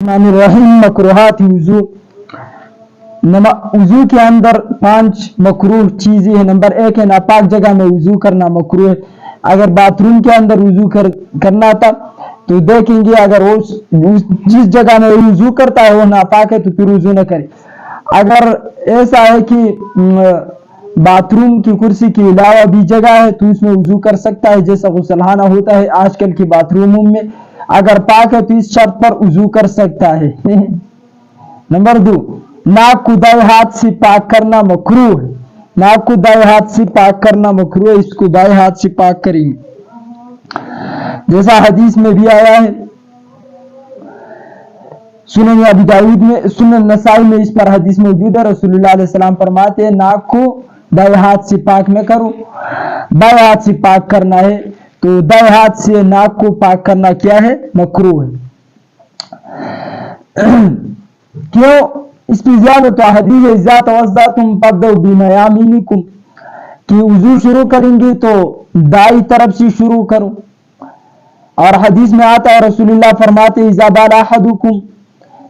बिस्मिल्लाहिर्रहमानिर्रहीम। मकरूहात वुज़ू। वुज़ू के अंदर 5 मकरूह चीज़ें हैं। नंबर 1 है नापाक जगह में वुज़ू करना मकरूह है। अगर बाथरूम के अंदर वुज़ू करना था तो देखेंगे अगर वो जिस जगह में वुज़ू करता है वो नापाक है तो फिर वुज़ू न करे। अगर ऐसा है कि बाथरूम की कुर्सी के अलावा भी जगह है तो उसमें वुज़ू कर सकता है, जैसा गुसलखाना होता है आजकल के बाथरूमों में। अगर पाक है तो इस शर्त पर वुज़ू कर सकता है। नंबर 2, नाक को दाएं हाथ से पाक करना मकरूह है। नाक को दाएं हाथ से पाक करना मकरूह है, इसको दाएं हाथ से पाक करेंगे जैसा हदीस में भी आया है। सुनन अबू दाऊद में, सुनन नसाई में इस पर हदीस मौजूद है। रसूलुल्लाह अलैहि सलाम फरमाते हैं नाक को दाएं हाथ से पाक न करो, बाएं हाथ से पाक करना है। तो दाएं हाथ से नाक को पाक करना क्या है? मकरूह है। क्यों? इस पर ज्यादा तो हदीस है इज़ा तवज़्ज़अतुम फब्दउ बिमयामीनिकुम कि वुज़ू शुरू करेंगे तो दाई तरफ से शुरू करो। और हदीस में आता है रसूलुल्लाह फरमाते इज़ा बाला अहदुकुम,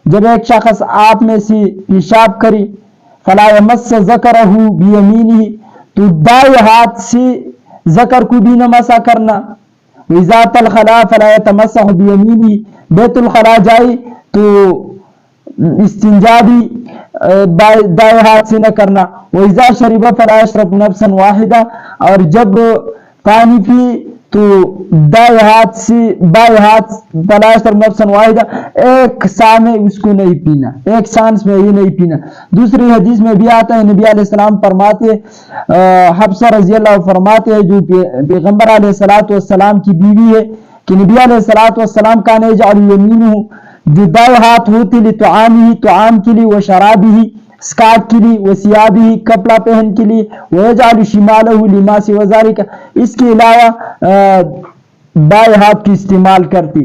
जब एक शख्स आप में से पेशाब करे, फला यमस्स ज़करहु बियमीनिही, तो दाएं हाथ से ज़कर को भी न मसा करना। इज़ा तल खला फला यतमस्सहु बियमीनिही, बैतुल खला जाए तो इस्तिंजा भी दाएं हाथ से न करना। वइज़ा शरिबा फला यशरब नफ्सन वाहिदा, और जब पानी पी तो दाएं हाथ से बाएं हाथ फला यशरब नफ्सन वाहिदा, एक सा में उसको नहीं पीना, एक सांस में ही नहीं पीना। दूसरी हदीस में भी आता है नबी अलैहि सलाम फरमाते, हफ्सा रज़ी अल्लाह फरमाते हैं जो पैगंबर अलैहि सलातो वस्सलाम की बीवी है कि नबी अलैहि सलातो वस्सलाम का ने जअल यमीनुहु, जो दाएं हाथ होती li तुआमी, तुआम के लिए, व शराबी, स्कार्ट के लिए, व सियाबी, कपड़ा पहन के लिए, व यजअल शिमालहु लिमा सिवा ज़ालिका, इसके अलावा बाएं हाथ की इस्तेमाल करती।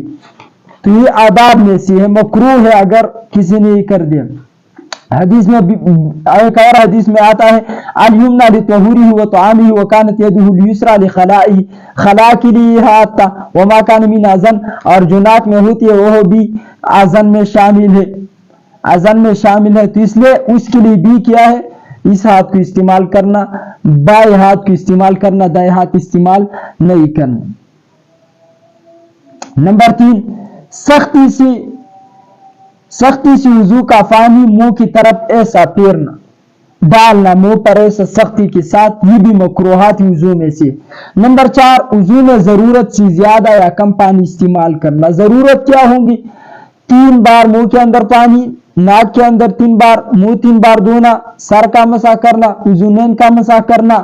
तो ये आदाब में से है, मकरूह है अगर किसी ने ये कर दिया। हदीस में एक और हदीस में आता है अल युमना लितहुरिही व तुआमिही व कानत यदुहु लियुसरा लिखलाइही, खला के लिए हाथ था, व मा कान मिन अज़न, और जो नाक में होती है वह भी अज़न में शामिल है, अज़न में शामिल है। तो इसलिए उसके लिए भी क्या है? इस हाथ को इस्तेमाल करना, बाएं हाथ को इस्तेमाल करना, दाएं हाथ इस्तेमाल नहीं करना। नंबर 3, सख्ती से वुज़ू का पानी मुंह की तरफ ऐसा फेरना, डालना मुंह पर ऐसा सख्ती के साथ, ये भी मकरूहात वुज़ू में से। नंबर 4, वुज़ू में जरूरत से ज्यादा या कम पानी इस्तेमाल करना। जरूरत क्या होगी? 3 बार मुंह के अंदर पानी, नाक के अंदर 3 बार, मुंह 3 बार धोना, सर का मसा करना, उज़ुनैन का मसा करना,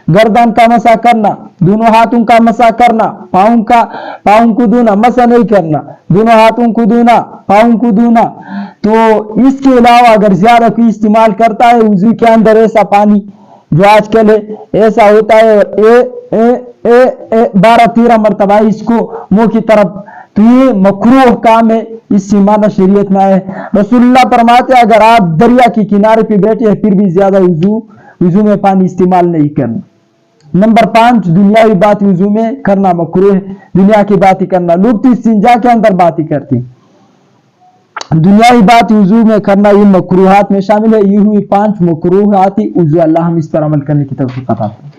गर्दन का मसा करना, दोनों हाथों का मसा करना, पाँव को धोना, मसा नहीं करना, दोनों हाथों को धोना, पाँव को धोना। तो इसके अलावा अगर ज्यादा कोई इस्तेमाल करता है वुज़ू के अंदर ऐसा पानी जो आजकल है ऐसा होता है 12-13 मरतबा इसको मुंह की तरफ, तो ये मकरूह काम है, इससे माना शरीयत में है। रसूलुल्लाह फरमाते अगर आप दरिया के किनारे पे बैठे हैं फिर भी ज्यादा वुज़ू में पानी इस्तेमाल नहीं करना। नंबर 5, दुनियावी बात वुज़ू में करना मकरूह है, दुनिया की बातें करना। लोग तो इस्तिंजा के अंदर बातें करते हैं, दुनियावी बात वुज़ू में करना ये मकरूहात में शामिल है। ये हुई 5 मकरूहात वुज़ू। अल्लाह हम इस पर अमल करने की तौफीक अता फरमाए।